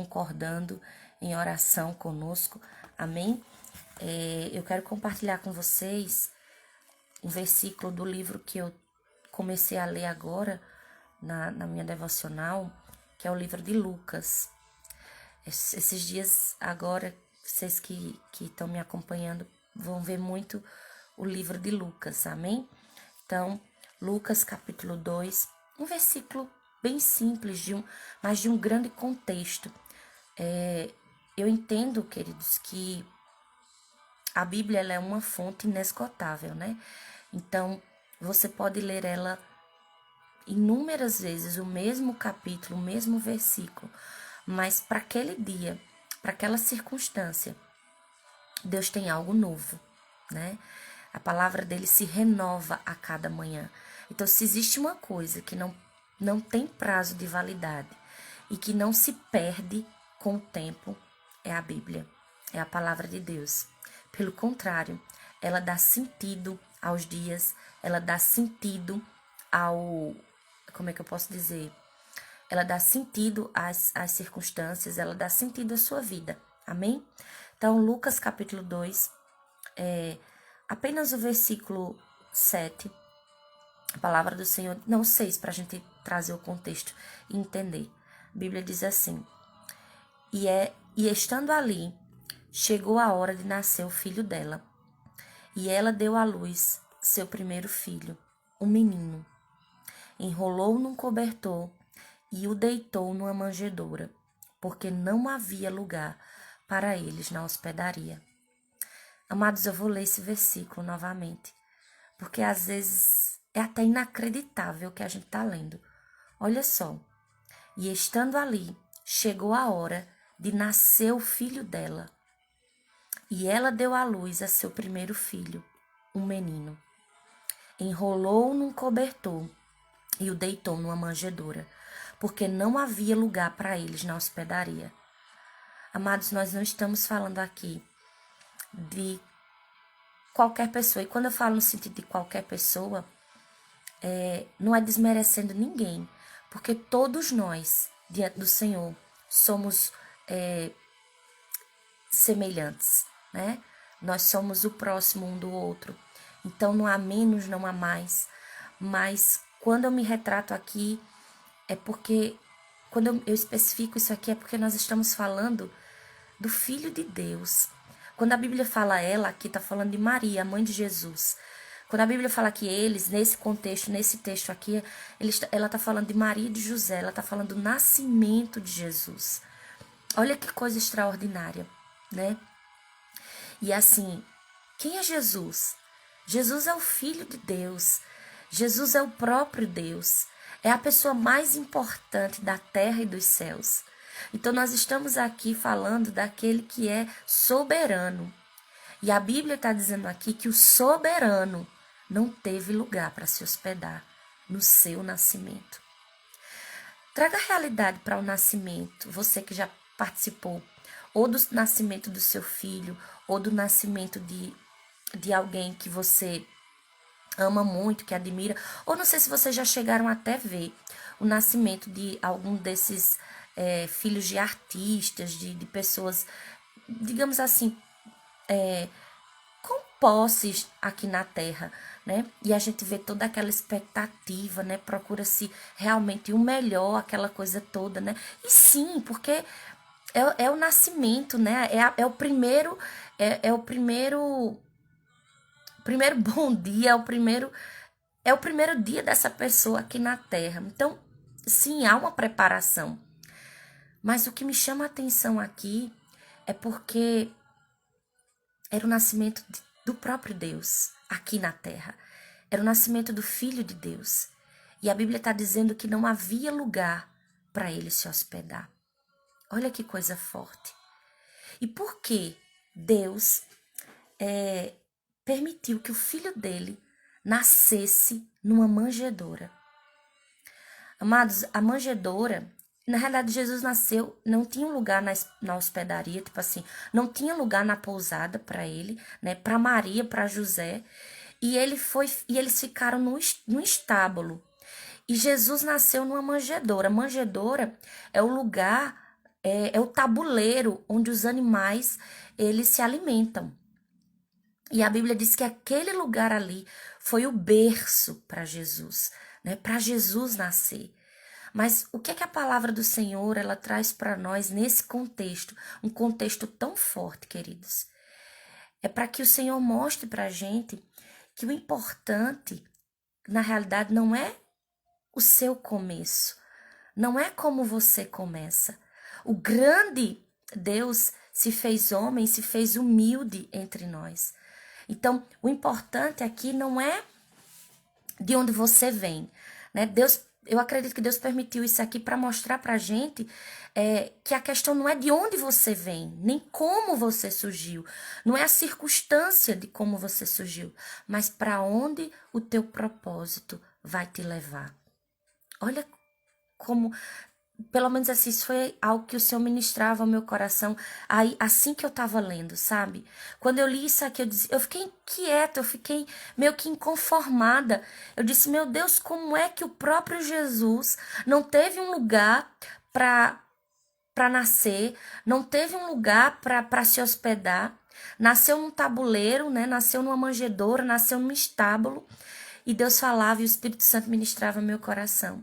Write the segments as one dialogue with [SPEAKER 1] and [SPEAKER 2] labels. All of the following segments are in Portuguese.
[SPEAKER 1] concordando em oração conosco, amém? Eu quero compartilhar com vocês um versículo do livro que eu comecei a ler agora na minha devocional, que é o livro de Lucas. Esses dias agora, vocês que estão me acompanhando vão ver muito o livro de Lucas, amém? Então, Lucas capítulo 2, um versículo bem simples, mas de um grande contexto. Eu entendo, queridos, que a Bíblia ela é uma fonte inesgotável, né? Então, você pode ler ela inúmeras vezes, o mesmo capítulo, o mesmo versículo, mas para aquele dia, para aquela circunstância, Deus tem algo novo, né? A palavra dele se renova a cada manhã. Então, se existe uma coisa que não tem prazo de validade e que não se perde com o tempo, é a Bíblia, é a palavra de Deus. Pelo contrário, ela dá sentido aos dias, ela dá sentido como é que eu posso dizer? Ela dá sentido às circunstâncias, ela dá sentido à sua vida, amém? Então, Lucas capítulo 2, apenas o versículo 7, a palavra do Senhor, não 6, para a gente trazer o contexto e entender. A Bíblia diz assim: E estando ali, chegou a hora de nascer o filho dela, e ela deu à luz seu primeiro filho, um menino. Enrolou num cobertor e o deitou numa manjedoura, porque não havia lugar para eles na hospedaria. Amados, eu vou ler esse versículo novamente, porque às vezes é até inacreditável o que a gente está lendo. Olha só. E estando ali, chegou a hora de nascer o filho dela. E ela deu à luz a seu primeiro filho, um menino. Enrolou-o num cobertor e o deitou numa manjedoura, porque não havia lugar para eles na hospedaria. Amados, nós não estamos falando aqui de qualquer pessoa. E quando eu falo no sentido de qualquer pessoa, não é desmerecendo ninguém, porque todos nós, diante do Senhor, somos semelhantes, né? Nós somos o próximo um do outro. Então não há menos, não há mais. Mas quando eu me retrato aqui, é porque, quando eu especifico isso aqui, é porque nós estamos falando do Filho de Deus. Quando a Bíblia fala ela, aqui está falando de Maria, a mãe de Jesus. Quando a Bíblia fala que eles, nesse contexto, nesse texto aqui, ela está falando de Maria e de José, ela está falando do nascimento de Jesus. Olha que coisa extraordinária, né? E assim, quem é Jesus? Jesus é o Filho de Deus. Jesus é o próprio Deus. É a pessoa mais importante da terra e dos céus. Então nós estamos aqui falando daquele que é soberano. E a Bíblia está dizendo aqui que o soberano não teve lugar para se hospedar no seu nascimento. Traga a realidade para o nascimento, você que já participou, ou do nascimento do seu filho, ou do nascimento de alguém que você ama muito, que admira, ou não sei se vocês já chegaram até ver o nascimento de algum desses filhos de artistas, de pessoas, digamos assim, com posses aqui na Terra, né? E a gente vê toda aquela expectativa, né? Procura-se realmente o melhor, aquela coisa toda, né? E sim, porque é o nascimento, né? É o primeiro, primeiro bom dia, é o primeiro dia dessa pessoa aqui na Terra. Então, sim, há uma preparação. Mas o que me chama a atenção aqui é porque era o nascimento do próprio Deus aqui na Terra. Era o nascimento do Filho de Deus. E a Bíblia está dizendo que não havia lugar para ele se hospedar. Olha que coisa forte. E por que Deus permitiu que o filho dele nascesse numa manjedoura? Amados, a manjedoura, na realidade, Jesus nasceu, não tinha um lugar na hospedaria, tipo assim, não tinha lugar na pousada para ele, né, para Maria, para José, e eles ficaram no estábulo. E Jesus nasceu numa manjedoura. Manjedoura é o lugar é o tabuleiro onde os animais eles se alimentam. E a Bíblia diz que aquele lugar ali foi o berço para Jesus, né? Para Jesus nascer. Mas o que é que a palavra do Senhor ela traz para nós nesse contexto, um contexto tão forte, queridos? É para que o Senhor mostre para a gente que o importante, na realidade, não é o seu começo, não é como você começa. O grande Deus se fez homem, se fez humilde entre nós. Então, o importante aqui não é de onde você vem, né? Eu acredito que Deus permitiu isso aqui para mostrar para a gente que a questão não é de onde você vem, nem como você surgiu, não é a circunstância de como você surgiu, mas para onde o teu propósito vai te levar. Olha como, pelo menos assim, isso foi algo que o Senhor ministrava ao meu coração aí, assim que eu tava lendo, sabe? Quando eu li isso aqui, eu fiquei inquieta, eu fiquei meio que inconformada. Eu disse, meu Deus, como é que o próprio Jesus não teve um lugar para nascer, não teve um lugar para se hospedar, nasceu num tabuleiro, né? Nasceu numa manjedoura, nasceu num estábulo, e Deus falava e o Espírito Santo ministrava meu coração.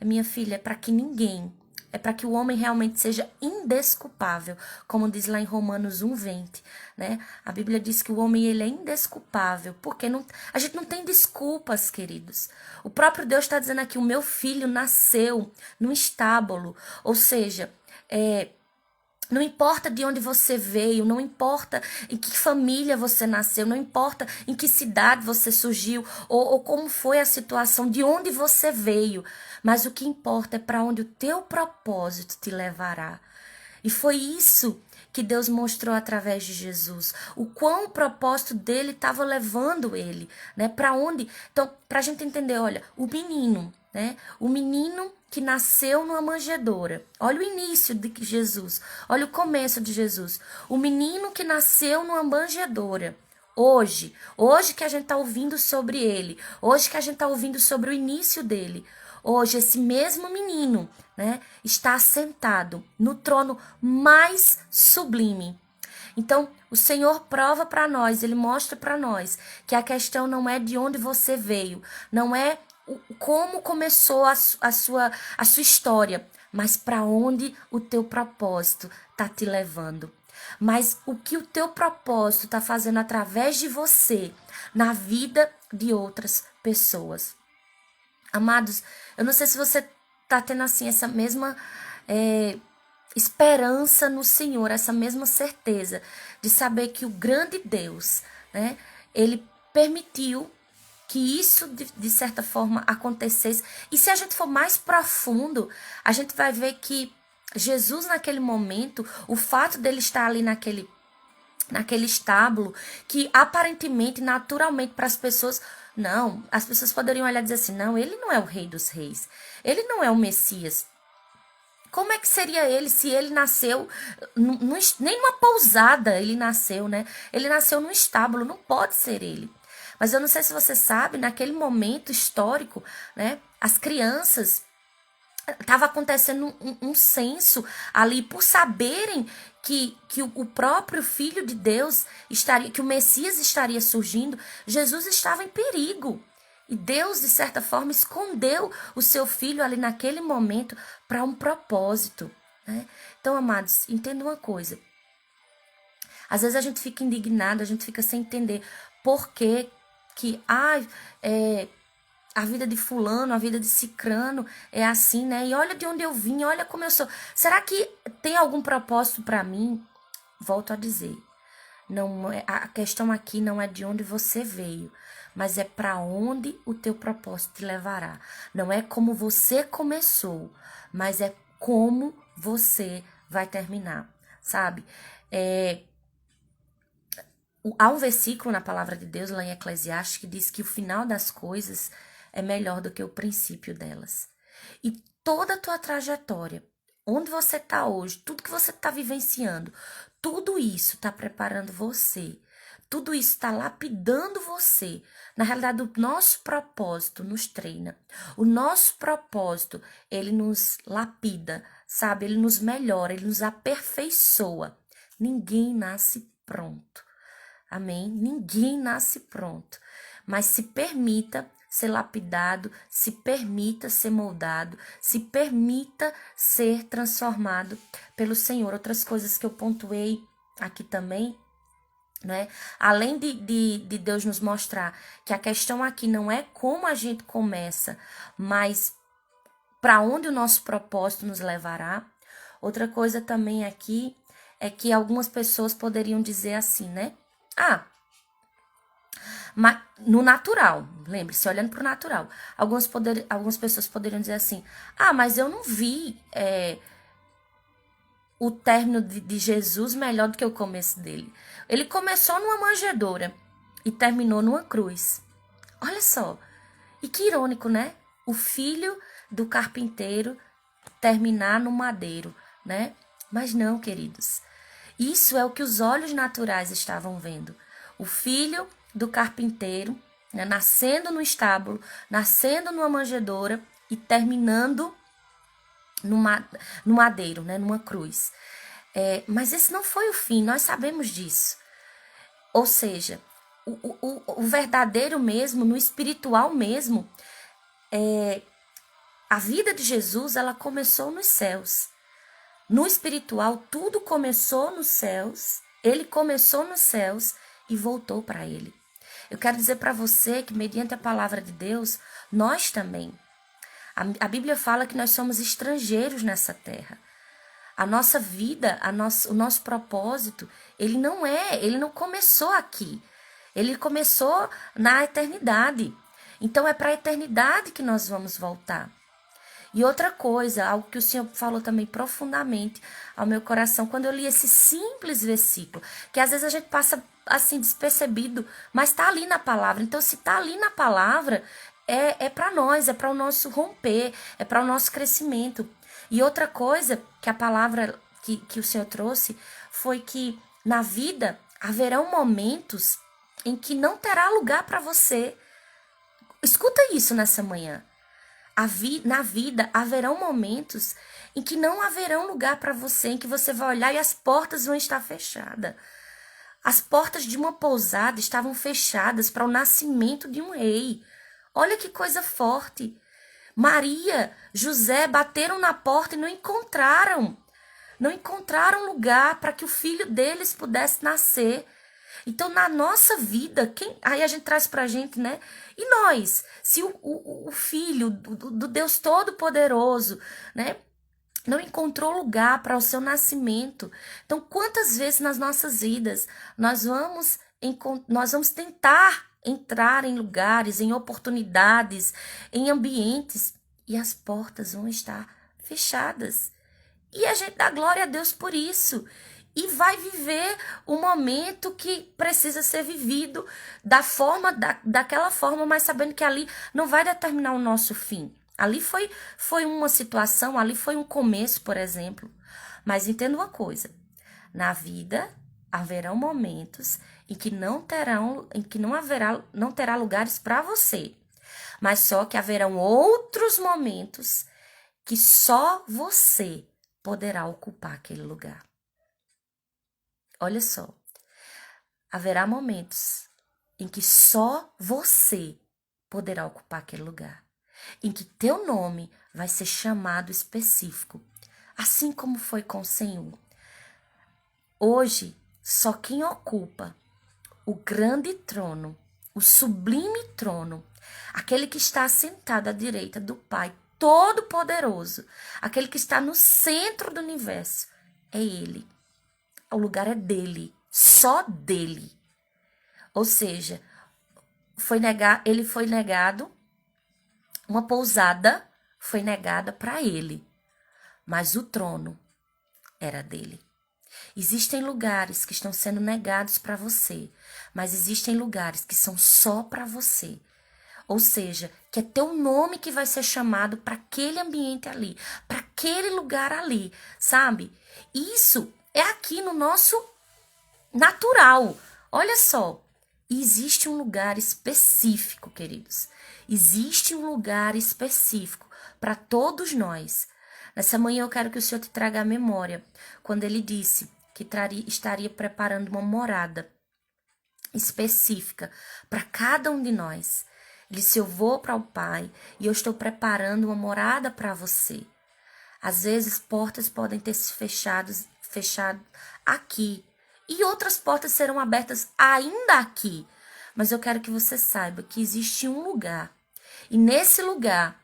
[SPEAKER 1] Minha filha, é para que ninguém, é para que o homem realmente seja indesculpável, como diz lá em Romanos 1:20, né? A Bíblia diz que o homem ele é indesculpável, porque a gente não tem desculpas, queridos. O próprio Deus está dizendo aqui, o meu filho nasceu num estábulo, ou seja, não importa de onde você veio, não importa em que família você nasceu, não importa em que cidade você surgiu ou como foi a situação, de onde você veio. Mas o que importa é para onde o teu propósito te levará. E foi isso que Deus mostrou através de Jesus. O quão o propósito dele estava levando ele, né? Para onde? Então, para a gente entender, olha, o menino, né? O menino que nasceu numa manjedoura. Olha o início de Jesus. Olha o começo de Jesus. O menino que nasceu numa manjedoura. Hoje que a gente está ouvindo sobre ele, hoje que a gente está ouvindo sobre o início dele, hoje esse mesmo menino, né, está assentado no trono mais sublime. Então, o Senhor prova para nós, ele mostra para nós que a questão não é de onde você veio, não é como começou a sua história, mas para onde o teu propósito está te levando. Mas o que o teu propósito está fazendo através de você na vida de outras pessoas. Amados, eu não sei se você está tendo assim essa mesma esperança no Senhor, essa mesma certeza de saber que o grande Deus, né, ele permitiu que isso de certa forma acontecesse. E se a gente for mais profundo, a gente vai ver que Jesus naquele momento, o fato dele estar ali naquele estábulo, que aparentemente, naturalmente para as pessoas, não, as pessoas poderiam olhar e dizer assim, não, ele não é o rei dos reis, ele não é o Messias. Como é que seria ele se ele nasceu, nem numa pousada ele nasceu, né? Ele nasceu num estábulo, não pode ser ele. Mas eu não sei se você sabe, naquele momento histórico, né? As crianças, estava acontecendo um censo ali, por saberem que o próprio Filho de Deus estaria, que o Messias estaria surgindo, Jesus estava em perigo. E Deus, de certa forma, escondeu o seu filho ali naquele momento para um propósito, né? Então, amados, entenda uma coisa. Às vezes a gente fica indignado, a gente fica sem entender por que a vida de fulano, a vida de cicrano é assim, né? E olha de onde eu vim, olha como eu sou. Será que tem algum propósito para mim? Volto a dizer, não é, a questão aqui não é de onde você veio, mas é para onde o teu propósito te levará. Não é como você começou, mas é como você vai terminar, sabe? Há um versículo na palavra de Deus, lá em Eclesiastes, que diz que o final das coisas é melhor do que o princípio delas. E toda a tua trajetória, onde você está hoje, tudo que você está vivenciando, tudo isso está preparando você. Tudo isso está lapidando você. Na realidade, o nosso propósito nos treina. O nosso propósito, ele nos lapida, sabe? Ele nos melhora, ele nos aperfeiçoa. Ninguém nasce pronto. Amém? Ninguém nasce pronto. Mas se permita ser lapidado, se permita ser moldado, se permita ser transformado pelo Senhor. Outras coisas que eu pontuei aqui também, né? Além de Deus nos mostrar que a questão aqui não é como a gente começa, mas para onde o nosso propósito nos levará. Outra coisa também aqui é que algumas pessoas poderiam dizer assim, né? Mas no natural, lembre-se, olhando para o natural. Algumas pessoas poderiam dizer assim, mas eu não vi o término de Jesus melhor do que o começo dele. Ele começou numa manjedoura e terminou numa cruz. Olha só, e que irônico, né? O filho do carpinteiro terminar no madeiro, né? Mas não, queridos. Isso é o que os olhos naturais estavam vendo. O filho do carpinteiro, né, nascendo no estábulo, nascendo numa manjedoura e terminando no madeiro, né, numa cruz. Mas esse não foi o fim, nós sabemos disso. Ou seja, o verdadeiro mesmo, no espiritual mesmo, a vida de Jesus, ela começou nos céus. No espiritual, tudo começou nos céus, ele começou nos céus e voltou para ele. Eu quero dizer para você que, mediante a palavra de Deus, nós também. A Bíblia fala que nós somos estrangeiros nessa terra. A nossa vida, o nosso propósito, ele não começou aqui. Ele começou na eternidade. Então é para a eternidade que nós vamos voltar. E outra coisa, algo que o Senhor falou também profundamente ao meu coração, quando eu li esse simples versículo, que às vezes a gente passa assim despercebido, mas está ali na palavra. Então, se está ali na palavra, é para nós, é para o nosso romper, é para o nosso crescimento. E outra coisa que a palavra que o Senhor trouxe foi que na vida haverão momentos em que não terá lugar para você. Escuta isso nessa manhã. Na vida haverão momentos em que não haverão lugar para você, em que você vai olhar e as portas vão estar fechadas. As portas de uma pousada estavam fechadas para o nascimento de um rei. Olha que coisa forte. Maria, José bateram na porta e não encontraram. Não encontraram lugar para que o filho deles pudesse nascer. Então, na nossa vida, aí a gente traz pra gente, né? E nós, se o Filho do Deus Todo-Poderoso, né, não encontrou lugar para o seu nascimento. Então, quantas vezes nas nossas vidas nós vamos tentar entrar em lugares, em oportunidades, em ambientes, e as portas vão estar fechadas. E a gente dá glória a Deus por isso. E vai viver o momento que precisa ser vivido daquela forma, mas sabendo que ali não vai determinar o nosso fim. Ali foi uma situação, ali foi um começo, por exemplo. Mas entenda uma coisa, na vida haverão momentos em que não terá lugares para você. Mas só que haverão outros momentos que só você poderá ocupar aquele lugar. Olha só, haverá momentos em que só você poderá ocupar aquele lugar, em que teu nome vai ser chamado específico, assim como foi com o Senhor. Hoje, só quem ocupa o grande trono, o sublime trono, aquele que está sentado à direita do Pai Todo-Poderoso, aquele que está no centro do universo, é Ele. O lugar é dele, só dele. Ou seja, ele foi negado, uma pousada foi negada para ele, mas o trono era dele. Existem lugares que estão sendo negados para você, mas existem lugares que são só para você. Ou seja, que é teu nome que vai ser chamado para aquele ambiente ali, para aquele lugar ali, sabe? Isso é aqui no nosso natural. Olha só, existe um lugar específico, queridos. Existe um lugar específico para todos nós. Nessa manhã eu quero que o Senhor te traga a memória, quando ele disse que estaria preparando uma morada específica para cada um de nós. Ele disse, eu vou para o Pai e eu estou preparando uma morada para você. Às vezes, portas podem ter se fechado aqui e outras portas serão abertas ainda aqui. Mas eu quero que você saiba que existe um lugar. E nesse lugar,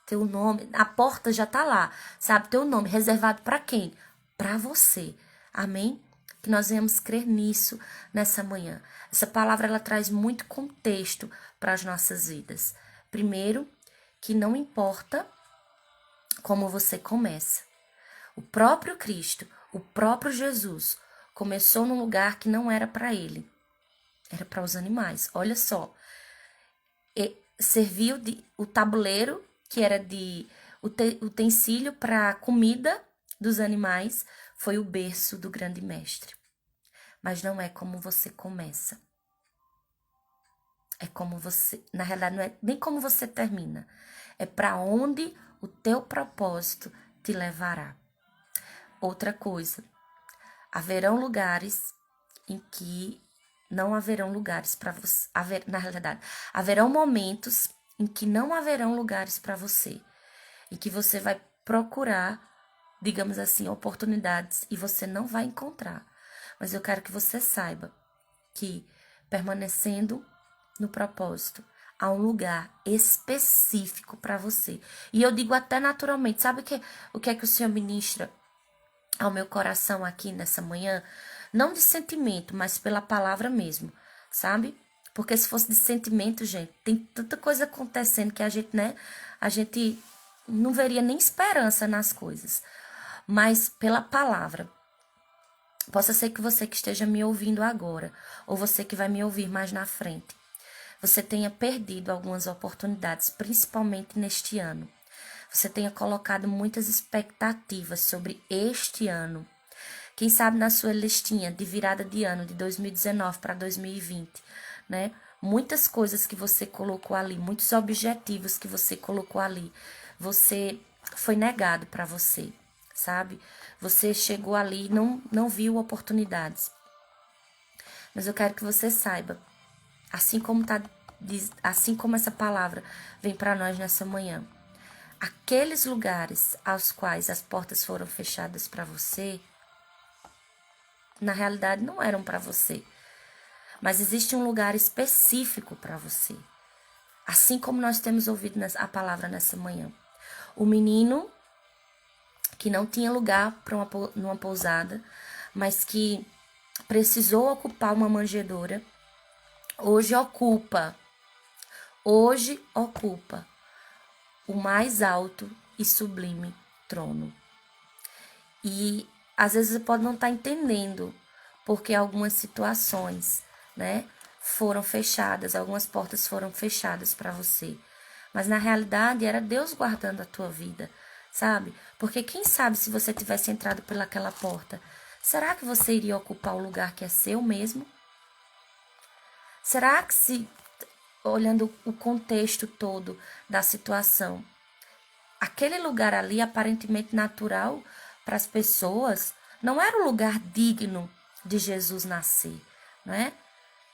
[SPEAKER 1] teu nome, a porta já tá lá, sabe? Teu nome reservado para quem? Para você. Amém? Que nós venhamos crer nisso nessa manhã. Essa palavra ela traz muito contexto para as nossas vidas. Primeiro, que não importa como você começa. O próprio Cristo, o próprio Jesus, começou num lugar que não era para ele. Era para os animais. Olha só. Serviu o tabuleiro, que era de utensílio para comida dos animais, foi o berço do grande mestre. Mas não é como você começa. É como você, na realidade, não é nem como você termina. É para onde o teu propósito te levará. Outra coisa, haverão lugares em que não haverão lugares para você. Na realidade, haverão momentos em que não haverão lugares para você. Em que você vai procurar, digamos assim, oportunidades e você não vai encontrar. Mas eu quero que você saiba que, permanecendo no propósito, há um lugar específico para você. E eu digo até naturalmente, sabe o que é que o Senhor ministra ao meu coração aqui nessa manhã? Não de sentimento, mas pela palavra mesmo, sabe? Porque se fosse de sentimento, gente, tem tanta coisa acontecendo que a gente não veria nem esperança nas coisas. Mas pela palavra, possa ser que você que esteja me ouvindo agora, ou você que vai me ouvir mais na frente, você tenha perdido algumas oportunidades, principalmente neste ano. Você tenha colocado muitas expectativas sobre este ano. Quem sabe na sua listinha de virada de ano de 2019 para 2020, né? Muitas coisas que você colocou ali, muitos objetivos que você colocou ali, foi negado para você, sabe? Você chegou ali e não viu oportunidades. Mas eu quero que você saiba, assim como essa palavra vem para nós nessa manhã, aqueles lugares aos quais as portas foram fechadas para você, na realidade não eram para você. Mas existe um lugar específico para você. Assim como nós temos ouvido a palavra nessa manhã. O menino que não tinha lugar para numa pousada, mas que precisou ocupar uma manjedoura, hoje ocupa o mais alto e sublime trono. E às vezes você pode não estar entendendo porque algumas situações, né, foram fechadas, algumas portas foram fechadas para você. Mas na realidade era Deus guardando a tua vida, sabe? Porque quem sabe se você tivesse entrado pelaquela porta, será que você iria ocupar o lugar que é seu mesmo? Será que olhando o contexto todo da situação, aquele lugar ali aparentemente natural para as pessoas não era o lugar digno de Jesus nascer, não é?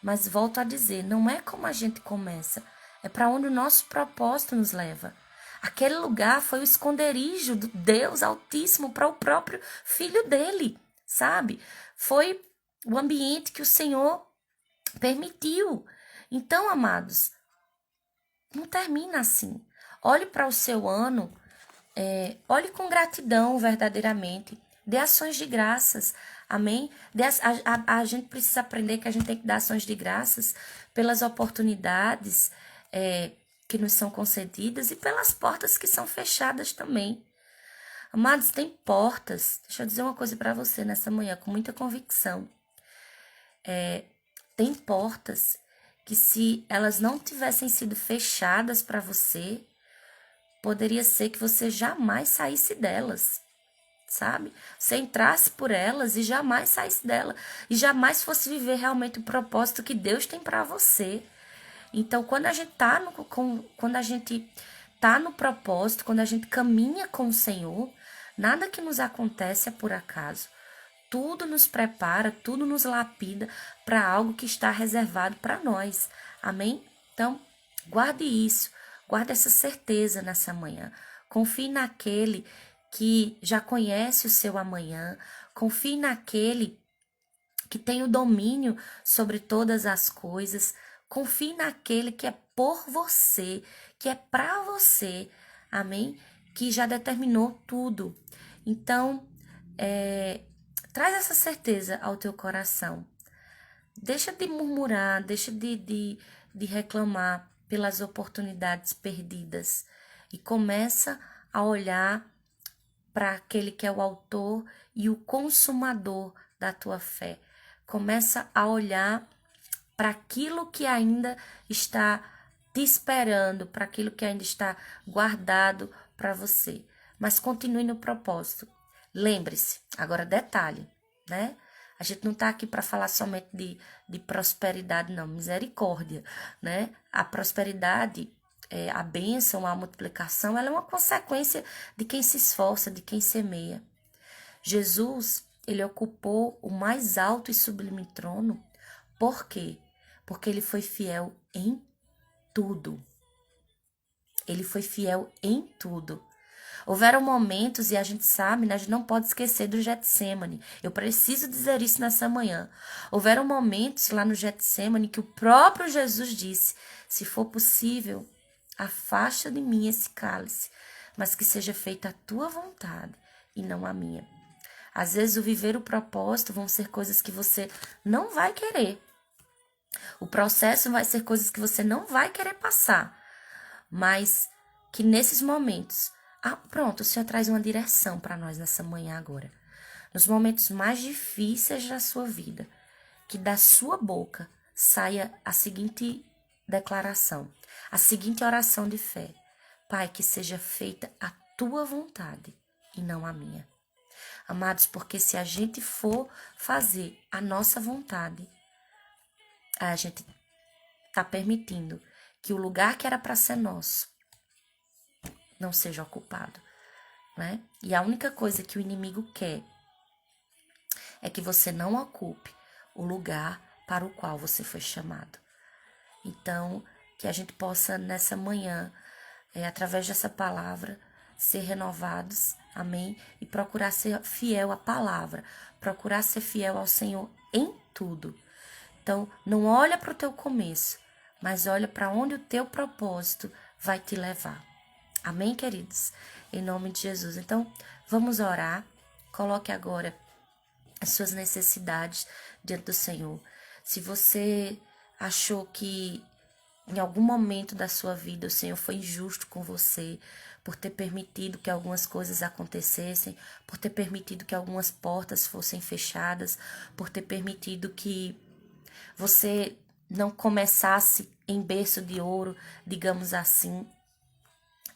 [SPEAKER 1] Mas volto a dizer, não é como a gente começa, é para onde o nosso propósito nos leva. Aquele lugar foi o esconderijo do Deus Altíssimo para o próprio Filho dele, sabe? Foi o ambiente que o Senhor permitiu. Então, amados, não termina assim. Olhe para o seu ano, olhe com gratidão verdadeiramente. Dê ações de graças, amém? A gente precisa aprender que a gente tem que dar ações de graças pelas oportunidades que nos são concedidas e pelas portas que são fechadas também. Amados, tem portas. Deixa eu dizer uma coisa para você nessa manhã, com muita convicção. Tem portas que, se elas não tivessem sido fechadas para você, poderia ser que você jamais saísse delas, sabe? Você entrasse por elas e jamais saísse dela. E jamais fosse viver realmente o propósito que Deus tem para você. Então, quando a gente tá no propósito, quando a gente caminha com o Senhor, nada que nos acontece é por acaso. Tudo nos prepara, tudo nos lapida para algo que está reservado para nós. Amém? Então, guarde isso, guarde essa certeza nessa manhã. Confie naquele que já conhece o seu amanhã. Confie naquele que tem o domínio sobre todas as coisas. Confie naquele que é por você, que é para você. Amém? Que já determinou tudo. Então, traz essa certeza ao teu coração. Deixa de murmurar, deixa de reclamar pelas oportunidades perdidas e começa a olhar para aquele que é o autor e o consumador da tua fé. Começa a olhar para aquilo que ainda está te esperando, para aquilo que ainda está guardado para você. Mas continue no propósito. Lembre-se, agora detalhe, né? A gente não está aqui para falar somente de prosperidade, não, misericórdia, né? A prosperidade, a bênção, a multiplicação, ela é uma consequência de quem se esforça, de quem semeia. Jesus, ele ocupou o mais alto e sublime trono. Por quê? Porque ele foi fiel em tudo. Ele foi fiel em tudo. Houveram momentos, e a gente sabe, né, a gente não pode esquecer do Getsêmani. Eu preciso dizer isso nessa manhã. Houveram momentos lá no Getsêmani que o próprio Jesus disse: se for possível, afasta de mim esse cálice, mas que seja feita a tua vontade e não a minha. Às vezes o viver o propósito vão ser coisas que você não vai querer. O processo vai ser coisas que você não vai querer passar. Mas que nesses momentos, pronto, o Senhor traz uma direção para nós nessa manhã agora. Nos momentos mais difíceis da sua vida, que da sua boca saia a seguinte declaração, a seguinte oração de fé: Pai, que seja feita a tua vontade e não a minha. Amados, porque se a gente for fazer a nossa vontade, a gente está permitindo que o lugar que era para ser nosso não seja ocupado, né? E a única coisa que o inimigo quer é que você não ocupe o lugar para o qual você foi chamado. Então, que a gente possa nessa manhã, através dessa palavra, ser renovados, amém? E procurar ser fiel à palavra, procurar ser fiel ao Senhor em tudo. Então, não olha para o teu começo, mas olha para onde o teu propósito vai te levar. Amém, queridos? Em nome de Jesus. Então, vamos orar. Coloque agora as suas necessidades diante do Senhor. Se você achou que em algum momento da sua vida o Senhor foi injusto com você, por ter permitido que algumas coisas acontecessem, por ter permitido que algumas portas fossem fechadas, por ter permitido que você não começasse em berço de ouro, digamos assim,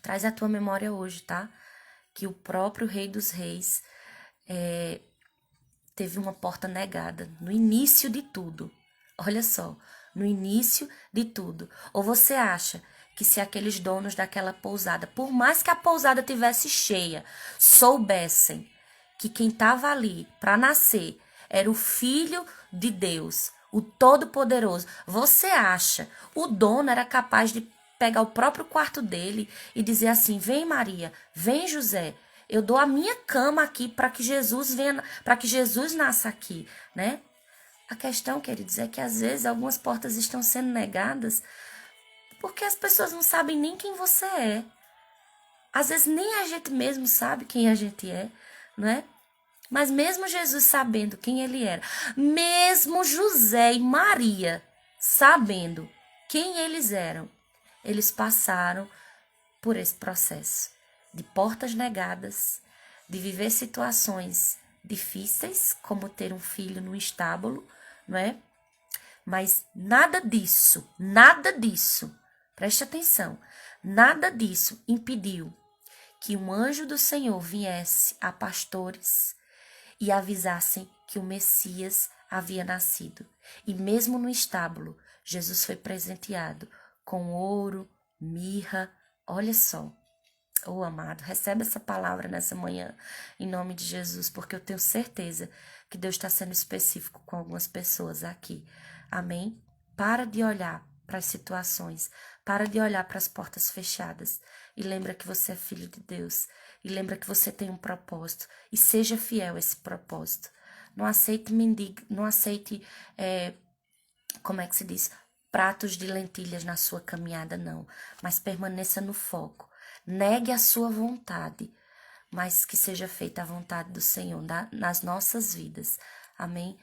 [SPEAKER 1] traz à tua memória hoje, tá? Que o próprio Rei dos Reis teve uma porta negada no início de tudo. Olha só, no início de tudo. Ou você acha que se aqueles donos daquela pousada, por mais que a pousada tivesse cheia, soubessem que quem estava ali para nascer era o Filho de Deus, o Todo-Poderoso, você acha o dono era capaz de pegar o próprio quarto dele e dizer assim: vem Maria, vem José, eu dou a minha cama aqui para que Jesus venha, para que Jesus nasça aqui, né? A questão, queridos, é que às vezes algumas portas estão sendo negadas porque as pessoas não sabem nem quem você é. Às vezes nem a gente mesmo sabe quem a gente é, não é? Mas mesmo Jesus sabendo quem ele era, mesmo José e Maria sabendo quem eles eram, eles passaram por esse processo de portas negadas, de viver situações difíceis, como ter um filho no estábulo, não é? Mas nada disso, preste atenção, nada disso impediu que um anjo do Senhor viesse a pastores e avisassem que o Messias havia nascido. E mesmo no estábulo, Jesus foi presenteado com ouro, mirra, Olha só, ô amado, recebe essa palavra nessa manhã, em nome de Jesus, porque eu tenho certeza que Deus está sendo específico com algumas pessoas aqui. Amém? Para de olhar para as situações, para de olhar para as portas fechadas e lembra que você é filho de Deus e lembra que você tem um propósito e seja fiel a esse propósito. Não aceite não aceite, como é que se diz? Pratos de lentilhas na sua caminhada, não. Mas permaneça no foco. Negue a sua vontade, mas que seja feita a vontade do Senhor nas nossas vidas. Amém?